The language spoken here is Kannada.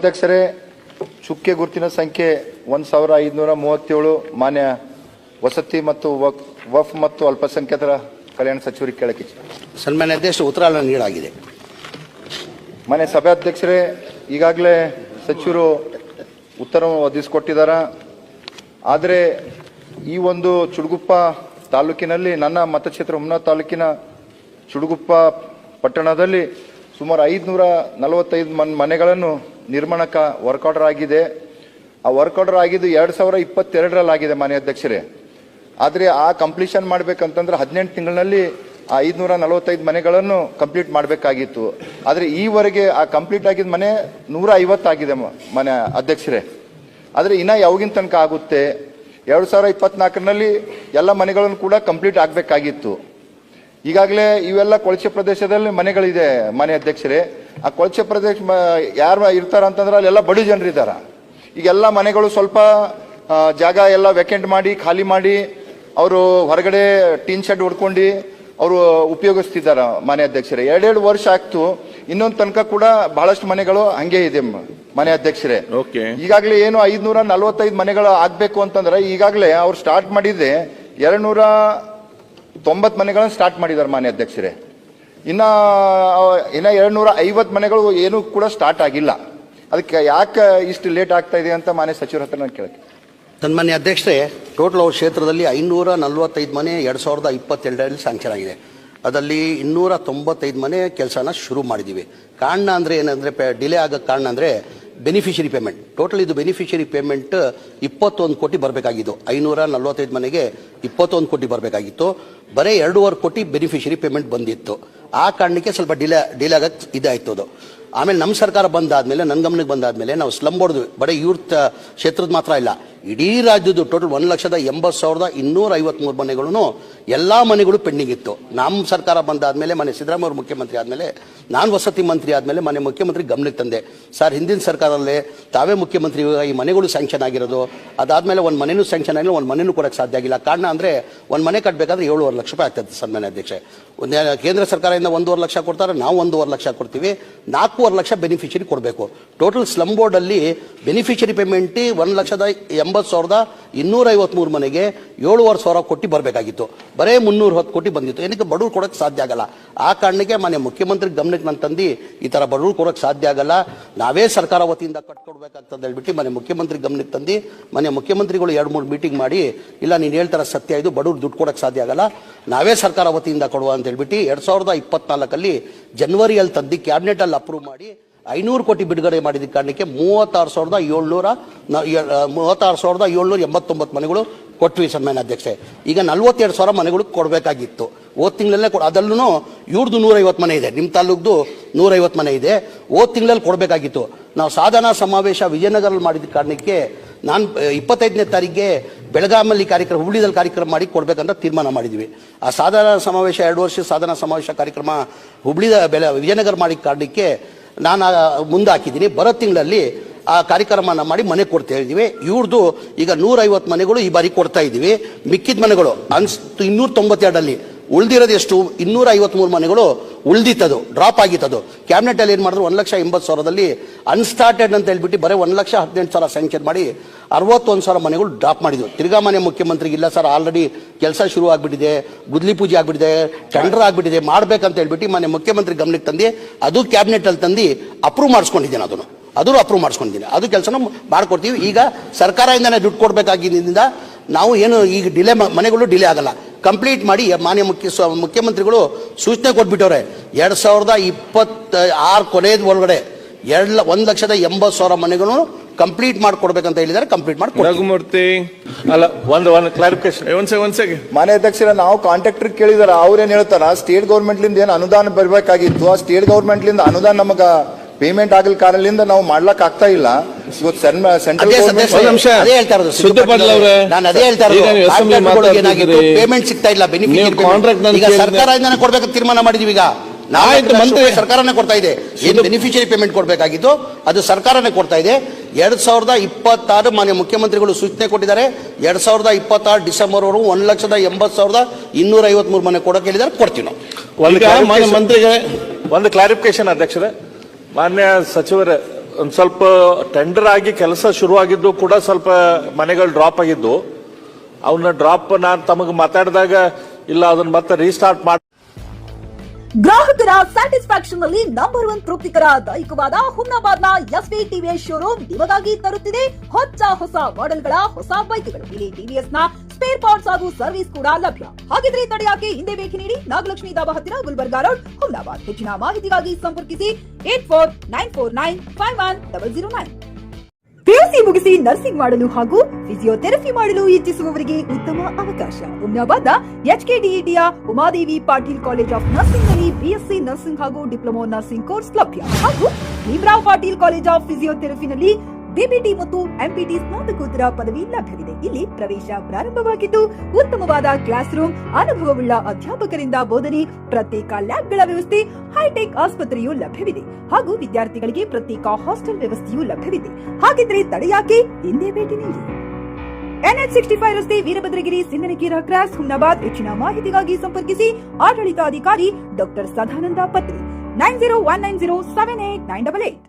ಅಧ್ಯಕ್ಷರೇ, ಚುಕ್ಕೆ ಗುರುತಿನ ಸಂಖ್ಯೆ 1537 ಮಾನ್ಯ ವಸತಿ ಮತ್ತು ವಫ್ ಮತ್ತು ಅಲ್ಪಸಂಖ್ಯಾತರ ಕಲ್ಯಾಣ ಸಚಿವರಿಗೆ ಕೇಳಕ್ಕೆ ಸನ್ಮಾನ್ಯ ಅಧ್ಯಕ್ಷ ಉತ್ತರ ನೀಡಲಾಗಿದೆ. ಮಾನ್ಯ ಸಭಾಧ್ಯಕ್ಷರೇ, ಈಗಾಗಲೇ ಸಚಿವರು ಉತ್ತರವನ್ನು ಒದಗಿಸಿಕೊಟ್ಟಿದ್ದಾರೆ. ಆದರೆ ಈ ಒಂದು ಚುಡುಗುಪ್ಪ ತಾಲೂಕಿನಲ್ಲಿ, ನನ್ನ ಮತಕ್ಷೇತ್ರ ಹುಮನಾಬಾದ್ ತಾಲೂಕಿನ ಚುಡುಗುಪ್ಪ ಪಟ್ಟಣದಲ್ಲಿ ಸುಮಾರು 545 ಮನೆಗಳನ್ನು ನಿರ್ಮಾಣಕ್ಕೆ ವರ್ಕ್ ಆರ್ಡರ್ ಆಗಿದೆ. ಆ ವರ್ಕ್ ಆರ್ಡರ್ ಆಗಿದ್ದು 2022ರಲ್ಲಿ ಆಗಿದೆ ಮಾನ್ಯ ಅಧ್ಯಕ್ಷರೇ. ಆದರೆ ಆ ಕಂಪ್ಲೀಷನ್ ಮಾಡಬೇಕಂತಂದ್ರೆ 18 ತಿಂಗಳಿನಲ್ಲಿ ಆ 545 ಮನೆಗಳನ್ನು ಕಂಪ್ಲೀಟ್ ಮಾಡಬೇಕಾಗಿತ್ತು. ಆದರೆ ಈವರೆಗೆ ಆ ಕಂಪ್ಲೀಟ್ ಆಗಿದ್ದ ಮನೆ 150 ಆಗಿದೆ ಮಾನ್ಯ ಅಧ್ಯಕ್ಷರೇ. ಆದರೆ ಇನ್ನ ಯಾವಾಗಿನ ತನಕ ಆಗುತ್ತೆ? 2024ರಲ್ಲಿ ಎಲ್ಲ ಮನೆಗಳನ್ನು ಕೂಡ ಕಂಪ್ಲೀಟ್ ಆಗಬೇಕಾಗಿತ್ತು. ಈಗಾಗಲೇ ಇವೆಲ್ಲ ಕೊಳಚೆ ಪ್ರದೇಶದಲ್ಲಿ ಮನೆಗಳಿದೆ ಮಾನ್ಯ ಅಧ್ಯಕ್ಷರೇ. ಆ ಕೊಳಚೆ ಪ್ರದೇಶ ಯಾರು ಇರ್ತಾರ ಅಂತಂದ್ರೆ ಅಲ್ಲೆಲ್ಲ ಬಡ ಜನರು ಇದ್ದಾರೆ. ಈಗೆಲ್ಲ ಮನೆಗಳು ಸ್ವಲ್ಪ ಜಾಗ ಎಲ್ಲ ವೆಕೆಂಟ್ ಮಾಡಿ, ಖಾಲಿ ಮಾಡಿ, ಅವರು ಹೊರಗಡೆ ಟೀನ್ ಶೆಡ್ ಹೊಡ್ಕೊಂಡು ಅವರು ಉಪಯೋಗಿಸ್ತಿದ್ದಾರೆ ಮಾನ್ಯ ಅಧ್ಯಕ್ಷರೇ. 2 ವರ್ಷ ಆಗ್ತು, ಇನ್ನೊಂದು ತನಕ ಕೂಡ ಬಹಳಷ್ಟು ಮನೆಗಳು ಹಂಗೆ ಇದೆ ಮಾನ್ಯ ಅಧ್ಯಕ್ಷರೇ. ಈಗಾಗಲೇ ಏನು 545 ಮನೆಗಳು ಆಗ್ಬೇಕು ಅಂತಂದ್ರೆ ಈಗಾಗಲೇ ಅವ್ರು ಸ್ಟಾರ್ಟ್ ಮಾಡಿದ್ರೆ 290 ಮನೆಗಳನ್ನು ಸ್ಟಾರ್ಟ್ ಮಾಡಿದ್ದಾರೆ ಮಾನ್ಯ ಅಧ್ಯಕ್ಷರೇ. ಇನ್ನ 250 ಮನೆಗಳು ಏನು ಕೂಡ ಸ್ಟಾರ್ಟ್ ಆಗಿಲ್ಲ. ಅದಕ್ಕೆ ಯಾಕೆ ಇಷ್ಟು ಲೇಟ್ ಆಗ್ತಾ ಇದೆ ಅಂತ ಮಾನ್ಯ ಸಚಿವರ ಹತ್ರ ನಾನು ಕೇಳಕ್ಕೆ. ಸನ್ಮಾನ್ಯ ಅಧ್ಯಕ್ಷರೇ, ಟೋಟಲ್ ಅವ್ರ ಕ್ಷೇತ್ರದಲ್ಲಿ 545 ಮನೆ 2022ರಲ್ಲಿ ಸ್ಯಾಂಕ್ಷನ್ ಆಗಿದೆ. ಅದರಲ್ಲಿ 295 ಮನೆ ಕೆಲಸನ ಶುರು ಮಾಡಿದ್ದೀವಿ. ಕಾರಣ ಅಂದರೆ ಏನಂದರೆ, ಡಿಲೇ ಆಗೋಕ್ಕೆ ಕಾರಣ ಅಂದರೆ ಬೆನಿಫಿಷರಿ ಪೇಮೆಂಟ್. ಟೋಟಲ್ ಇದು ಬೆನಿಫಿಷರಿ ಪೇಮೆಂಟ್ 21 ಕೋಟಿ ಬರಬೇಕಾಗಿತ್ತು. 545 ಮನೆಗೆ 21 ಕೋಟಿ ಬರಬೇಕಾಗಿತ್ತು. ಬರೀ 2.5 ಕೋಟಿ ಬೆನಿಫಿಷರಿ ಪೇಮೆಂಟ್ ಬಂದಿತ್ತು. ಆ ಕಾರಣಕ್ಕೆ ಸ್ವಲ್ಪ ಡಿಲೇ ಆಗಕ್ಕೆ ಇದಾಯ್ತು ಅದು. ಆಮೇಲೆ ನಮ್ಮ ಸರ್ಕಾರ ಬಂದಾದ್ಮೇಲೆ, ನನ್ನ ಗಮನಕ್ಕೆ ಬಂದಾದ್ಮೇಲೆ ನಾವು ಸ್ಲಮ್ ಬೋರ್ಡ್ ಬರೀ ಇವ್ರ ಕ್ಷೇತ್ರದ ಮಾತ್ರ ಇಲ್ಲ, ಇಡೀ ರಾಜ್ಯದ್ದು ಟೋಟಲ್ 1,80,253 ಮನೆಗಳು ಎಲ್ಲ ಮನೆಗಳು ಪೆಂಡಿಂಗ್ ಇತ್ತು. ನಮ್ಮ ಸರ್ಕಾರ ಬಂದಾದ್ಮೇಲೆ, ಮನೆ ಸಿದ್ದರಾಮಯ್ಯ ಅವರು ಮುಖ್ಯಮಂತ್ರಿ ಆದಮೇಲೆ, ನಾನು ವಸತಿ ಮಂತ್ರಿ ಆದಮೇಲೆ ಮನೆ ಮುಖ್ಯಮಂತ್ರಿ ಗಮನಕ್ಕೆ ತಂದೆ. ಸರ್, ಹಿಂದಿನ ಸರ್ಕಾರದಲ್ಲೇ ತಾವೇ ಮುಖ್ಯಮಂತ್ರಿ, ಈ ಮನೆಗಳು ಸ್ಯಾಂಕ್ಷನ್ ಆಗಿರೋದು. ಅದಾದಮೇಲೆ ಒಂದು ಮನೆಯೂ ಸ್ಯಾಂಕ್ಷನ್ ಆಗಿಲ್ಲ, ಒಂದು ಮನೆಯೂ ಕೊಡೋಕ್ಕೆ ಸಾಧ್ಯ ಆಗಿಲ್ಲ. ಕಾರಣ ಅಂದರೆ ಒಂದು ಮನೆ ಕಟ್ಟಬೇಕಾದ್ರೆ 7.5 ಲಕ್ಷ ರೂಪಾಯಿ ಆಗ್ತದೆ ಸನ್ಮಾನ್ಯ ಅಧ್ಯಕ್ಷೆ. ಕೇಂದ್ರ ಸರ್ಕಾರದಿಂದ 1.5 ಲಕ್ಷ ಕೊಡ್ತಾರೆ, ನಾವು 1.5 ಲಕ್ಷ ಕೊಡ್ತೀವಿ. 4.5 ಲಕ್ಷ ಬೆನಿಫಿಷರಿ ಕೊಡಬೇಕು. ಟೋಟಲ್ ಸ್ಲಮ್ ಬೋರ್ಡಲ್ಲಿ ಬೆನಿಫಿಷರಿ ಪೇಮೆಂಟ್ 1,80,253 ಮನೆಗೆ 7,500 ಕೋಟಿ ಬರಬೇಕಾಗಿತ್ತು. ಬರೇ 310 ಕೋಟಿ ಬಂದಿತ್ತು. ಏನಕ್ಕೆ ಬಡವ್ರು ಕೊಡೋಕ್ಕೆ ಸಾಧ್ಯ ಆಗಲ್ಲ. ಆ ಕಾರಣಕ್ಕೆ ಮಾನ್ಯ ಮುಖ್ಯಮಂತ್ರಿ ಗಮನಕ್ಕೆ ನಾನು ತಂದು, ಈ ಥರ ಬಡವ್ರು ಕೊಡೋಕ್ಕೆ ಸಾಧ್ಯ ಆಗಲ್ಲ, ನಾವೇ ಸರ್ಕಾರ ವತಿಯಿಂದ ಕಟ್ಕೊಡ್ಬೇಕಂತ ಹೇಳ್ಬಿಟ್ಟು ಮನೆ ಮುಖ್ಯಮಂತ್ರಿ ಗಮನಕ್ಕೆ ತಂದು, ಮನೆ ಮುಖ್ಯಮಂತ್ರಿಗಳು 2-3 ಮೀಟಿಂಗ್ ಮಾಡಿ, ಇಲ್ಲ ನೀನು ಹೇಳ್ತಾರ ಸತ್ಯ, ಇದು ಬಡವ್ರು ದುಡ್ಡು ಕೊಡೋಕ್ಕೆ ಸಾಧ್ಯ ಆಗಲ್ಲ, ನಾವೇ ಸರ್ಕಾರ ವತಿಯಿಂದ ಕೊಡುವ ಅಂತ ಹೇಳ್ಬಿಟ್ಟು 2024 ಜನವರಿಯಲ್ಲಿ ತಂದು ಕ್ಯಾಬಿನೆಟಲ್ಲಿ ಅಪ್ರೂವ್ ಮಾಡಿ 500 ಕೋಟಿ ಬಿಡುಗಡೆ ಮಾಡಿದ ಕಾರಣಕ್ಕೆ 36,789 ಮನೆಗಳು ಕೊಟ್ವಿ ಸನ್ಮಾನ್ಯ ಅಧ್ಯಕ್ಷೆ. ಈಗ 42,000 ಮನೆಗಳು ಕೊಡಬೇಕಾಗಿತ್ತು. ಹೋದ ತಿಂಗಳಲ್ಲೇ ಅದಲ್ಲೂ ಇವ್ರದ್ದು 150 ಮನೆ ಇದೆ, ನಿಮ್ಮ ತಾಲೂಕ್ದು 150 ಮನೆ ಇದೆ. ಹೋದ ತಿಂಗಳಲ್ಲಿ ಕೊಡಬೇಕಾಗಿತ್ತು. ನಾವು ಸಾಧನಾ ಸಮಾವೇಶ ವಿಜಯನಗರಲ್ಲಿ ಮಾಡಿದ ಕಾರಣಕ್ಕೆ ನಾನು 25ನೇ ತಾರೀಕಿಗೆ ಬೆಳಗಾಮಲ್ಲಿ ಕಾರ್ಯಕ್ರಮ, ಹುಬ್ಳಿದಲ್ಲಿ ಕಾರ್ಯಕ್ರಮ ಮಾಡಿ ಕೊಡಬೇಕಂತ ತೀರ್ಮಾನ ಮಾಡಿದ್ವಿ. ಆ ಸಾಧನಾ ಸಮಾವೇಶ 2 ವರ್ಷ ಸಾಧನಾ ಸಮಾವೇಶ ಕಾರ್ಯಕ್ರಮ ವಿಜಯನಗರ ಮಾಡಿದ ಕಾರಣಕ್ಕೆ ನಾನು ಮುಂದೆ ಹಾಕಿದ್ದೀನಿ. ಬರೋ ತಿಂಗಳಲ್ಲಿ ಆ ಕಾರ್ಯಕ್ರಮನ ಮಾಡಿ ಮನೆ ಕೊಡ್ತಾ ಇದ್ದೀವಿ. ಇವ್ರದ್ದು ಈಗ 150 ಮನೆಗಳು ಈ ಬಾರಿ ಕೊಡ್ತಾ ಇದ್ದೀವಿ. ಮಿಕ್ಕಿದ ಮನೆಗಳು 292 ಉಳಿದಿರೋದು ಎಷ್ಟು? 253 ಮನೆಗಳು ಉಳಿದಿತ್ತದು, ಡ್ರಾಪ್ ಆಗಿತ್ತದು. ಕ್ಯಾಬಿನೆಟಲ್ಲಿ ಏನು ಮಾಡಿದ್ರು, 1,80,000 ಅನ್ಸ್ಟಾರ್ಟೆಡ್ ಅಂತ ಹೇಳ್ಬಿಟ್ಟು ಬರೀ 1,18,000 ಸ್ಯಾಂಕ್ಷನ್ ಮಾಡಿ 61,000 ಮನೆಗಳು ಡ್ರಾಪ್ ಮಾಡಿದ್ವು. ತಿರ್ಗಾ ಮನೆ ಮುಖ್ಯಮಂತ್ರಿಗೆ, ಇಲ್ಲ ಸರ್ ಆಲ್ರೆಡಿ ಕೆಲಸ ಶುರು ಆಗಿಬಿಟ್ಟಿದೆ, ಗುದ್ಲಿ ಪೂಜೆ ಆಗಿಬಿಟ್ಟಿದೆ, ಟೆಂಡರ್ ಆಗಿಬಿಟ್ಟಿದೆ, ಮಾಡ್ಬೇಕಂತ ಹೇಳ್ಬಿಟ್ಟು ಮನೆ ಮುಖ್ಯಮಂತ್ರಿ ಗಮನಕ್ಕೆ ತಂದು ಅದು ಕ್ಯಾಬಿನೆಟಲ್ಲಿ ತಂದು ಅಪ್ರೂವ್ ಮಾಡಿಸ್ಕೊಂಡಿದ್ದೇನೆ. ಅದು ಅಪ್ರೂವ್ ಮಾಡಿಸ್ಕೊಂಡಿದ್ದೀನಿ. ಅದು ಕೆಲಸನ ಮಾಡ್ಕೊಡ್ತೀವಿ. ಈಗ ಸರ್ಕಾರದಿಂದನೇ ದುಡ್ಡು ಕೊಡಬೇಕಾಗಿದ್ದರಿಂದ ನಾವು ಏನು ಈಗ ಮನೆಗಳು ಡಿಲೇ ಆಗಲ್ಲ, ಕಂಪ್ಲೀಟ್ ಮಾಡಿ ಮಾನ್ಯ ಮುಖ್ಯಮಂತ್ರಿಗಳು ಸೂಚನೆ ಕೊಟ್ಬಿಟ್ಟವ್ರೆ. 2026 ಕೊನೆಯ ಒಳಗಡೆ 1,80,000 ಮನೆಗಳು ಕಂಪ್ಲೀಟ್ ಮಾಡಿಕೊಡ್ಬೇಕಂತ ಹೇಳಿದ್ದಾರೆ. ಕಂಪ್ಲೀಟ್ ಮಾಡಿ ರಘುಮೂರ್ತಿ ಅಲ್ಲ, ಒಂದು ಕ್ಲಾರಿಫಿಕೇಶನ್ ಒಂದ್ ಸೆಕೆಂಡ್. ಮಾನ್ಯ ಅಧ್ಯಕ್ಷರ, ನಾವು ಕಾಂಟ್ರಾಕ್ಟರ್ ಕೇಳಿದಾರ, ಅವ್ರೇನ್ ಹೇಳ್ತಾರ, ಸ್ಟೇಟ್ ಗೌರ್ಮೆಂಟ್ಲಿಂದ ಏನು ಅನುದಾನ ಬರಬೇಕಾಗಿತ್ತು, ಆ ಸ್ಟೇಟ್ ಗೌರ್ಮೆಂಟ್ಲಿಂದ ಅನುದಾನ ನಮಗ ಪೇಮೆಂಟ್ ಆಗಲ್ ಕಾರಣದಿಂದ ನಾವು ಮಾಡ್ಲಕ್ ಆಗ್ತಾ ಇಲ್ಲ. ಪೇಮೆಂಟ್ ಸಿಗ್ತಾ ಇಲ್ಲ, ಸರ್ಕಾರದಿಂದ ಕೊಡ್ಬೇಕು ತೀರ್ಮಾನ ಮಾಡಿದೀವಿ. ಈಗ ಸರ್ಕಾರನೇ ಕೊಡ್ತಾ ಇದೆ. ಏನು ಬೆನಿಫಿಷರಿ ಪೇಮೆಂಟ್ ಕೊಡಬೇಕಾಗಿತ್ತು ಅದು ಸರ್ಕಾರನೇ ಕೊಡ್ತಾ ಇದೆ. 2026 ಮಾನ್ಯ ಮುಖ್ಯಮಂತ್ರಿಗಳು ಸೂಚನೆ ಕೊಟ್ಟಿದ್ದಾರೆ. 2026 ಡಿಸೆಂಬರ್ ವರೆಗೂ 1,80,253 ಮನೆ ಕೊಡಕ್ಕೆ ಹೇಳಿದ್ದಾರೆ, ಕೊಡ್ತೀವಿ ನಾವು. ಮಂತ್ರಿಗೆ ಒಂದು ಕ್ಲಾರಿಫಿಕೇಶನ್ ಅಧ್ಯಕ್ಷರೇ, ಮಾನ್ಯ ಸಚಿವರ ಒಂದ್ ಸ್ವಲ್ಪ ಟೆಂಡರ್ ಆಗಿ ಕೆಲಸ ಶುರುವಾಗಿದ್ದು ಕೂಡ ಸ್ವಲ್ಪ ಮನೆಗಳು ಡ್ರಾಪ್ ಆಗಿದ್ದು, ಅವನ್ನ ಡ್ರಾಪ್ ನಾನು ತಮಗೆ ಮಾತಾಡಿದಾಗ ಇಲ್ಲ ಅದನ್ನ ಮತ್ತೆ ರೀಸ್ಟಾರ್ಟ್ ಮಾಡಿ ಗ್ರಾಹಕರ ಸ್ಯಾಟಿಸ್ಫ್ಯಾಕ್ಷನ್ ನಲ್ಲಿ ನಂಬರ್ 1 ತೃಪ್ತಿಕರ ದೈಹಿಕವಾದ ಹುಮ್ನಾಬಾದ್ನ ಎಸ್ವಿ ಟಿವಿಎಸ್ ಶೋರೂಮ್ ನಿಮಗಾಗಿ ತರುತ್ತಿದೆ ಹೊಸ ಮಾಡೆಲ್ಗಳ ಹೊಸ ಬೈಕ್ಗಳು. ಇಲ್ಲಿ ಟಿವಿಎಸ್ ನ ಸ್ಪೇರ್ ಪಾರ್ಟ್ಸ್ ಹಾಗೂ ಸರ್ವಿಸ್ ಕೂಡ ಲಭ್ಯ. ಹಾಗಿದ್ರೆ ತಡೆಯಾಕೆ ಹಿಂದೆ ಭೇಟಿ ನೀಡಿ ನಾಗಲಕ್ಷ್ಮಿ ದಾಬಾ ಹತ್ತಿರ ಗುಲ್ಬರ್ಗಾ ರೋಡ್, ಹುಮ್ನಾಬಾದ್. ಹೆಚ್ಚಿನ ಮಾಹಿತಿಗಾಗಿ ಸಂಪರ್ಕಿಸಿ 8494951009. ಪಿಯುಸಿ ಮುಗಿಸಿ ನರ್ಸಿಂಗ್ ಮಾಡಲು ಹಾಗೂ ಫಿಸಿಯೋಥೆರಪಿ ಮಾಡಲು ಇಚ್ಛಿಸುವವರಿಗೆ ಉತ್ತಮ ಅವಕಾಶ. ಹುಮ್ನಾಬಾದ್ನ ಎಚ್ಕೆಡಿಇಟಿಯ Umadevi Patil college of nursing ನಲ್ಲಿ ಬಿಎಸ್ಸಿ ನರ್ಸಿಂಗ್ ಹಾಗೂ ಡಿಪ್ಲೊಮಾ ನರ್ಸಿಂಗ್ ಕೋರ್ಸ್ ಲಭ್ಯ. ಹಾಗೂ ಭೀಮರಾವ್ ಪಾಟೀಲ್ ಕಾಲೇಜ್ ಆಫ್ ಫಿಸಿಯೋಥೆರಪಿನಲ್ಲಿ ಬಿಪಿಟಿ ಮತ್ತು ಎಂಪಿಟಿ ಸ್ನಾತಕೋತ್ತರ ಪದವಿ ಲಭ್ಯವಿದೆ. ಇಲ್ಲಿ ಪ್ರವೇಶ ಪ್ರಾರಂಭವಾಗಿದ್ದು ಉತ್ತಮವಾದ ಕ್ಲಾಸ್ ರೂಮ್, ಅನುಭವವುಳ್ಳ ಅಧ್ಯಾಪಕರಿಂದ ಬೋಧನೆ, ಪ್ರತ್ಯೇಕ ಲ್ಯಾಬ್ಗಳ ವ್ಯವಸ್ಥೆ, ಹೈಟೆಕ್ ಆಸ್ಪತ್ರೆಯೂ ಲಭ್ಯವಿದೆ. ಹಾಗೂ ವಿದ್ಯಾರ್ಥಿಗಳಿಗೆ ಪ್ರತ್ಯೇಕ ಹಾಸ್ಟೆಲ್ ವ್ಯವಸ್ಥೆಯೂ ಲಭ್ಯವಿದೆ. ಹಾಗಿದ್ರೆ ತಡೆಯಾಕೆ ಹಿಂದೆ ಭೇಟಿ ನೀಡಿ. NH65 ರಸ್ತೆ, ವೀರಭದ್ರಗಿರಿ, ಸಿಂಧನಕೀರ ಕ್ರಾಸ್, ಹುಮ್ನಾಬಾದ್. ಹೆಚ್ಚಿನ ಮಾಹಿತಿಗಾಗಿ ಸಂಪರ್ಕಿಸಿ ಆಡಳಿತಾಧಿಕಾರಿ ಡಾಕ್ಟರ್ ಸದಾನಂದ ಪತ್ರಿ 9019078988.